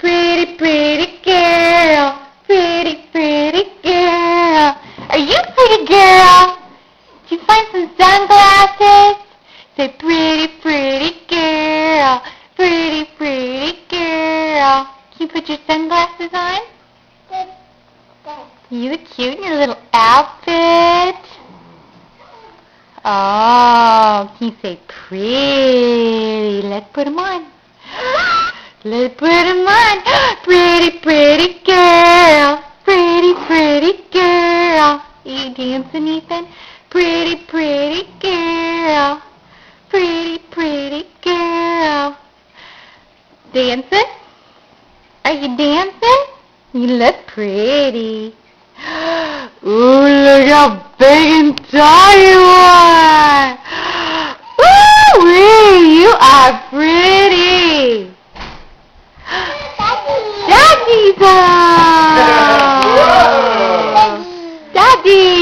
Pretty, pretty girl. Pretty, pretty girl. Are you a pretty girl? Did you find some sunglasses? Say pretty, pretty girl. Pretty, pretty girl. Can you put your sunglasses on? You look cute in your little outfit. Oh, can you say pretty? Let's put them on. Let's put them on. Pretty, pretty girl. Pretty, pretty girl. Are you dancing, Ethan? Pretty, pretty girl. Pretty, pretty girl. Dancing? Are you dancing? You look pretty. Ooh, look how big and tall you are. Ooh-wee, you are pretty. Daddy's home. Daddy.